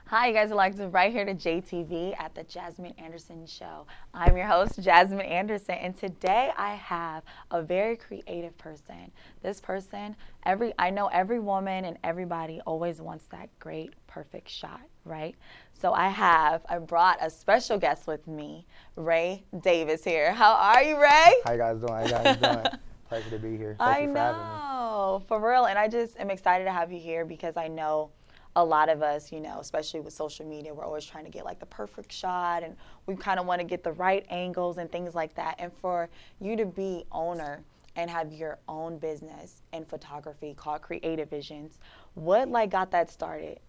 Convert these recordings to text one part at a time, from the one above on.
Hi, you guys are like right here to JTV at the Jazmin Anderson Show. I'm your host, Jazmin Anderson, and today I have a very creative person. This person, I know every woman and everybody always wants that great, perfect shot, right? So I brought a special guest with me, Ray Davis here. How are you, Ray? How you guys doing? How you guys doing? Pleasure to be here. Thank I you for having me. know, for real, and I just am excited to have you here because I know a lot of us, especially with social media, we're always trying to get like the perfect shot and we kind of want to get the right angles and things like that. And for you to be owner and have your own business in photography called Creative Visions, what like got that started?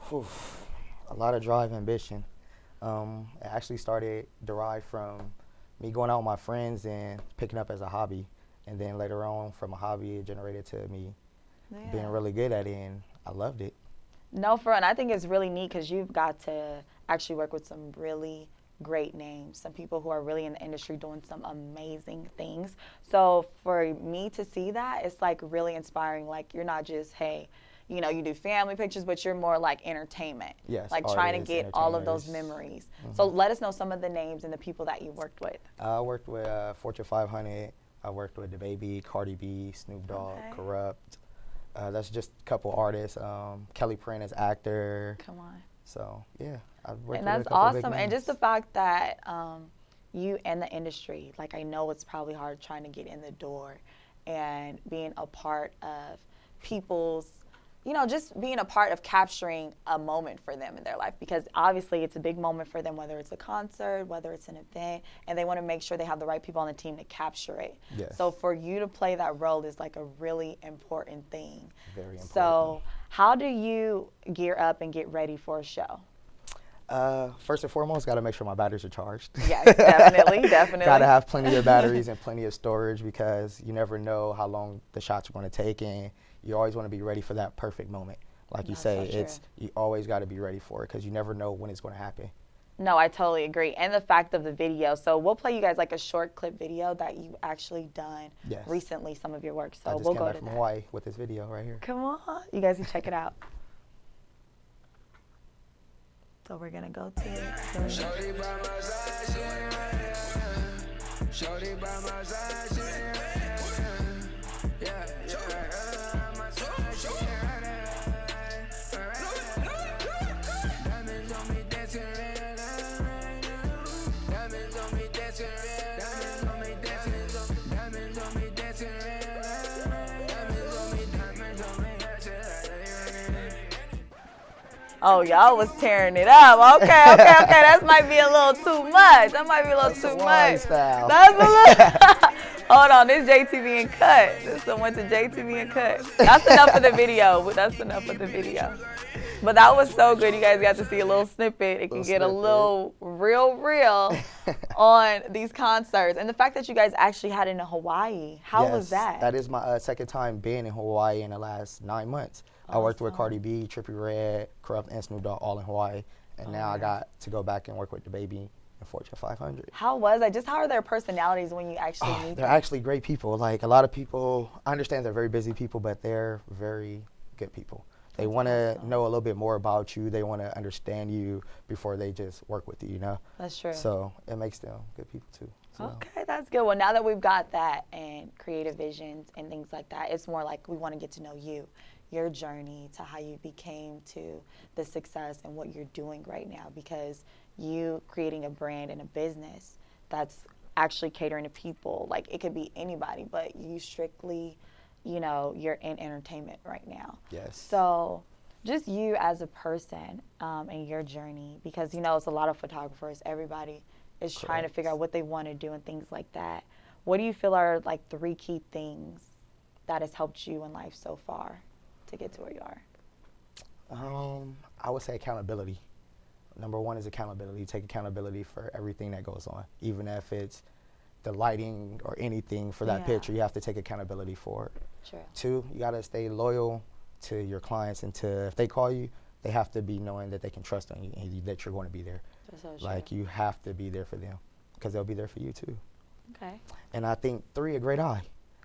Whew. A lot of drive, ambition. It actually derived from me going out with my friends and picking up as a hobby, and then later on, from a hobby, it generated to me being really good at it, and I loved it. No, for real. And I think it's really neat because you've got to actually work with some really great names, some people who are really in the industry doing some amazing things. So for me to see that, it's like really inspiring. Like you're not just, hey, you do family pictures, but you're more like entertainment. Yes, like trying to artists, get all of those entertainers. memories. So let us know some of the names and the people that you worked with. I worked with Fortune 500. I worked with DaBaby, Cardi B, Snoop Dogg, Okay. Corrupt. That's just a couple artists. Kelly Print as actor. Come on. So yeah, I've And worked with a that's couple big awesome. And just the names. fact that you and the industry, like I know it's probably hard trying to get in the door and being a part of people's, just being a part of capturing a moment for them in their life because obviously it's a big moment for them, whether it's a concert, whether it's an event, and they want to make sure they have the right people on the team to capture it. Yes. So for you to play that role is like a really important thing. Very important. So how do you gear up and get ready for a show? First and foremost, got to make sure my batteries are charged. Yes, definitely, definitely. Got to have plenty of batteries and plenty of storage because you never know how long the shots are going to take, and you always want to be ready for that perfect moment. Like you That's say, so you always got to be ready for it because you never know when it's going to happen. No, I totally agree. And the fact of the video. So we'll play you guys like a short clip video that you actually done Yes. recently, some of your work. So I just we'll came go back to from that. Hawaii with this video right here. Come on. You guys can check it out. So we're going to go to it. Shorty by my side, she ain't right. Shorty by my side, she ain't right. Yeah, yeah, my side, she ain't right. Diamonds on me dancing red, diamonds on me dancing red, diamonds on me dancing, diamonds on me dancing red, diamonds on me dancing red. Oh, y'all was tearing it up. Okay. That might be a little too much. That might be a little That's too Hawaii much. style. That's a little. Hold on, this JTV and cut. This one went to JTV and cut. That's enough of the video. That's enough of the video. But that was so good. You guys got to see a little snippet. It can get a little real on these concerts. And the fact that you guys actually had it in Hawaii. How was that? That is my second time being in Hawaii in the last 9 months. I worked with Cardi B, Trippie Redd, Corrupt, and Snoop Dogg all in Hawaii. And now I got to go back and work with DaBaby and Fortune 500. How was that? Just how are their personalities when you actually meet They're them? actually great people. Like a lot of people, I understand they're very busy people, but they're very good people. They want to know a little bit more about you. They want to understand you before they just work with you, That's true. So it makes them good people too. Okay, that's good. Well, now that we've got that and creative visions and things like that, it's more like we want to get to know you, your journey to how you became to the success and what you're doing right now, because you creating a brand and a business that's actually catering to people, like it could be anybody, but you strictly, you're in entertainment right now. Yes. So just you as a person and your journey, because it's a lot of photographers, everybody is trying to figure out what they want to do and things like that. What do you feel are like 3 key things that has helped you in life so far to get to where you are? I would say accountability. Number 1 is accountability. Take accountability for everything that goes on, even if it's the lighting or anything for that picture. You have to take accountability for it. True. 2, you got to stay loyal to your clients, and if they call you, they have to be knowing that they can trust on you and that you're going to be there. That's so true. Like you have to be there for them because they'll be there for you too. Okay. And I think 3, a great eye.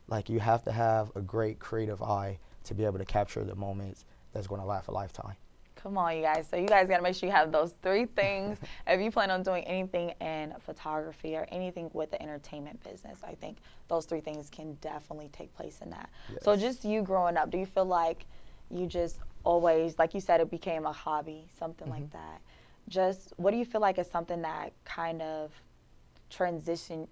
Like you have to have a great creative eye to be able to capture the moments that's going to last a lifetime. Come on, you guys. So you guys got to make sure you have those 3 things. If you plan on doing anything in photography or anything with the entertainment business, I think those 3 things can definitely take place in that. Yes. So just you growing up, do you feel like you just always, like you said, it became a hobby, something like that? Just what do you feel like is something that kind of transitioned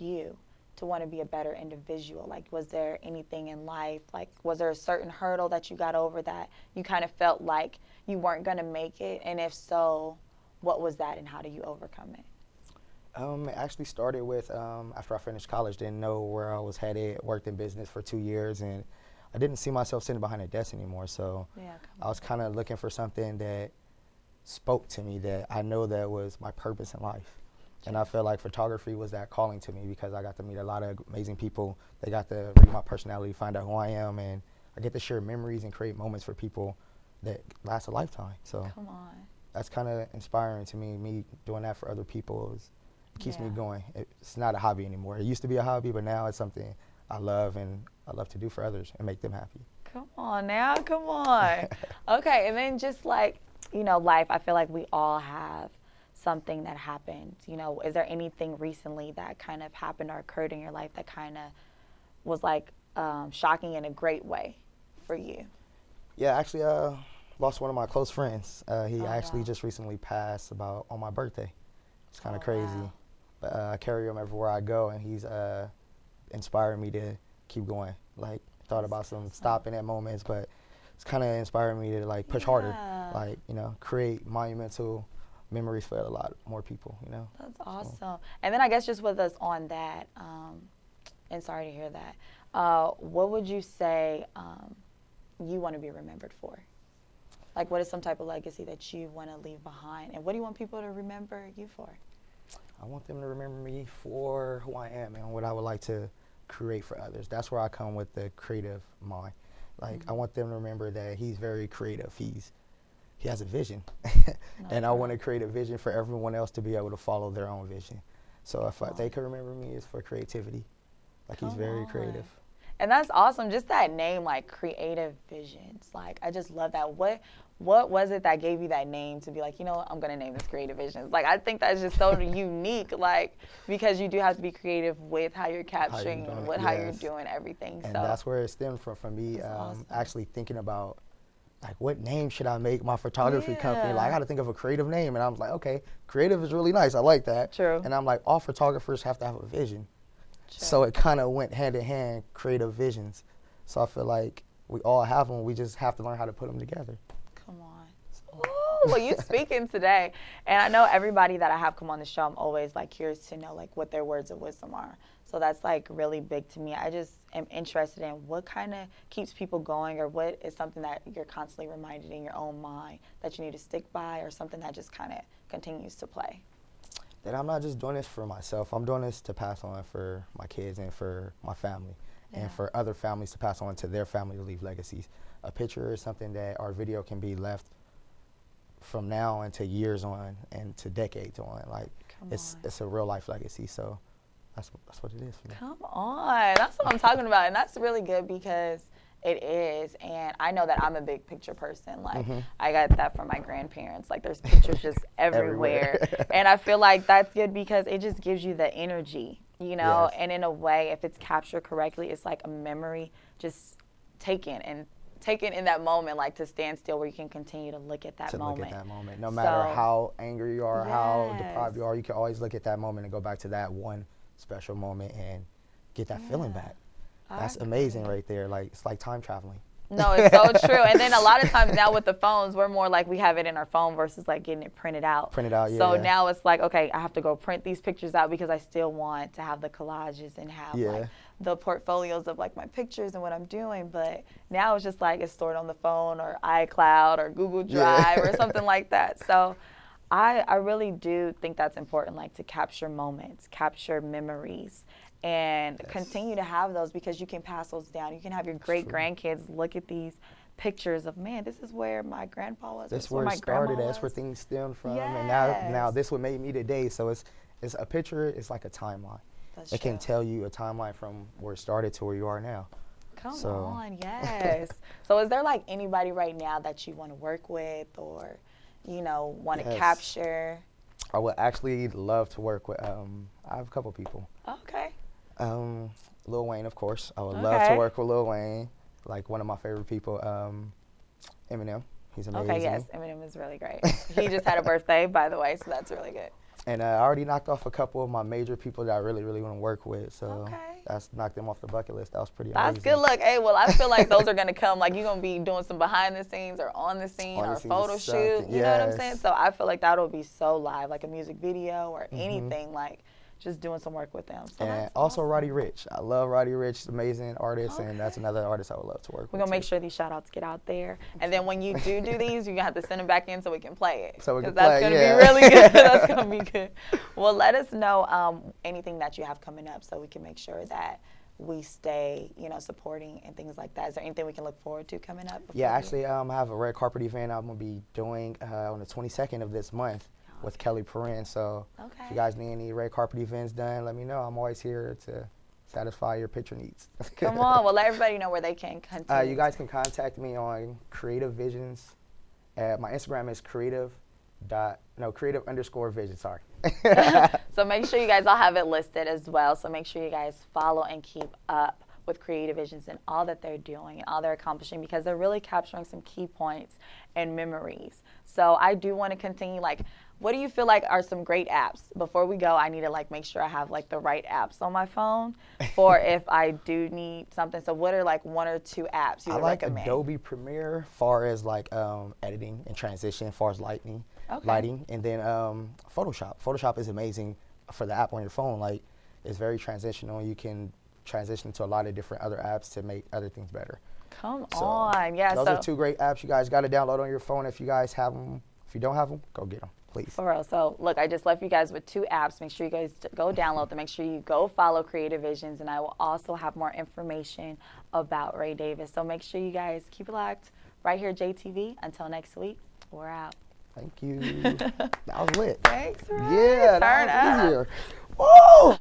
you to want to be a better individual? Like, was there anything in life, like, was there a certain hurdle that you got over that you kind of felt like you weren't going to make it? And if so, what was that and how do you overcome it? It actually started with after I finished college, didn't know where I was headed, worked in business for 2 years, and I didn't see myself sitting behind a desk anymore. So I was kind of looking for something that spoke to me, that I know that was my purpose in life. And I feel like photography was that calling to me because I got to meet a lot of amazing people. They got to read my personality, find out who I am, and I get to share memories and create moments for people that last a lifetime. So Come on. that's kind of inspiring to me. Me doing that for other people it keeps me going. It's not a hobby anymore. It used to be a hobby, but now it's something I love and I love to do for others and make them happy. Come on now, come on. Okay, and then just like, life, I feel like we all have something that happened. Is there anything recently that kind of happened or occurred in your life that kind of was like shocking in a great way for you? Yeah, actually, lost one of my close friends. He actually wow. just recently passed on my birthday. It's kind of Oh, crazy. wow. But I carry him everywhere I go, and he's inspired me to keep going. Like, thought about some stopping at moments, but it's kind of inspiring me to like push harder. Like, create monumental memories for a lot more people, That's awesome. So. And then I guess just with us on that, and sorry to hear that, what would you say you want to be remembered for? Like, what is some type of legacy that you want to leave behind? And what do you want people to remember you for? I want them to remember me for who I am and what I would like to create for others. That's where I come with the creative mind. Like, I want them to remember that he's very creative. He has a vision. And I want to create a vision for everyone else to be able to follow their own vision. So if they could remember me, it's for creativity. Like, he's very creative. And that's awesome. Just that name, like Creative Visions. Like, I just love that. What was it that gave you that name to be like, I'm going to name this Creative Visions? Like, I think that's just so unique, like, because you do have to be creative with how you're capturing and how you're doing everything. And so that's where it stemmed from me awesome. actually thinking about, like, what name should I make my photography company? Like, I got to think of a creative name. And I was like, okay, creative is really nice. I like that. True. And I'm like, all photographers have to have a vision. So it kind of went hand in hand, creative visions. So I feel like we all have them. We just have to learn how to put them together. Come on. Ooh, well, you speaking today. And I know everybody that I have come on the show, I'm always like curious to know like what their words of wisdom are. So that's like really big to me. I just am interested in what kind of keeps people going, or what is something that you're constantly reminded in your own mind that you need to stick by, or something that just kind of continues to play. That I'm not just doing this for myself. I'm doing this to pass on for my kids and for my family, and for other families to pass on to their family to leave legacies. A picture is something that our video can be left from now into years on and to decades on. Like, it's a real life legacy. So that's what it is for me. Come on. That's what I'm talking about. And that's really good because it is. And I know that I'm a big picture person. Like, I got that from my grandparents. Like, there's pictures just everywhere. And I feel like that's good because it just gives you the energy, Yes. And in a way, if it's captured correctly, it's like a memory just taken in that moment, like to stand still where you can continue to look at that moment. Look at that moment. No matter how angry you are, how deprived you are, you can always look at that moment and go back to that one special moment and get that feeling back. That's amazing right there. Like, it's like time traveling. No, it's so true. And then a lot of times now with the phones, we're more like we have it in our phone versus like getting it printed out. So now it's like, okay, I have to go print these pictures out because I still want to have the collages and have like the portfolios of like my pictures and what I'm doing. But now it's just like it's stored on the phone or iCloud or Google Drive or something like that. So I really do think that's important, like to capture moments, capture memories, and continue to have those because you can pass those down. You can have your great-grandkids look at these pictures of, man, this is where my grandpa was. This is where it started. That's where things stemmed from. And now this what made me today. So it's a picture. It's like a timeline. It can tell you a timeline from where it started to where you are now. Come So- on, yes. So is there like anybody right now that you want to work with or, you know, want to Yes. capture? I would actually love to work with. I have a couple people. Okay. Lil Wayne, of course. I would love to Okay. work with Lil Wayne. Like one of my favorite people. Eminem. He's amazing. Okay, yes, Eminem is really great. He just had a birthday, by the way, so that's really good. And I already knocked off a couple of my major people that I really, really want to work with. So Okay. that's knocked them off the bucket list. That was pretty That's amazing. good luck. Hey, well, I feel like those are going to come. Like, you're going to be doing some behind the scenes or on the scene On the or scenes, photo shoot. something, You know what I'm yes. saying? So I feel like that'll be so live, like a music video or anything, like just doing some work with them. So And that's also awesome. Roddy Ricch. I love Roddy Ricch, amazing artist, and that's Okay. another artist I would love to work with. We're going to make too. sure these shout outs get out there. And then when you do these, you're going to have to send them back in so we can play it. So we can 'Cause that's play, going to yeah. be really good. That's going to be good. Well, let us know anything that you have coming up so we can make sure that we stay, you know, supporting and things like that. Is there anything we can look forward to coming up? Yeah, before we- actually, I have a red carpet event I'm going to be doing on the 22nd of this month with Kelly Perrin. So if Okay. you guys need any red carpet events done, let me know. I'm always here to satisfy your picture needs. Come on, well, let everybody know where they can continue. You guys can contact me on Creative Visions. My Instagram is creative_vision. Sorry. So make sure you guys, I'll have it listed as well. So make sure you guys follow and keep up with Creative Visions and all that they're doing and all they're accomplishing because they're really capturing some key points and memories. So I do want to continue, like, what do you feel like are some great apps? Before we go, I need to like make sure I have like the right apps on my phone for if I do need something. So what are like 1 or 2 apps you I would like recommend? Adobe Premiere far as like editing and transition, far as lighting, and then Photoshop. Photoshop is amazing for the app on your phone. Like it's very transitional. You can transition to a lot of different other apps to make other things better. Come So, on, yeah. Those so are 2 great apps you guys got to download on your phone if you guys have them. If you don't have them, go get them, please. For real. So, look, I just left you guys with 2 apps. Make sure you guys go download them. Make sure you go follow Creative Visions. And I will also have more information about Ray Davis. So, make sure you guys keep it locked right here, JTV. Until next week, we're out. Thank you. That was lit. Thanks, Ray. Yeah, Turn that was up. easier. Woo!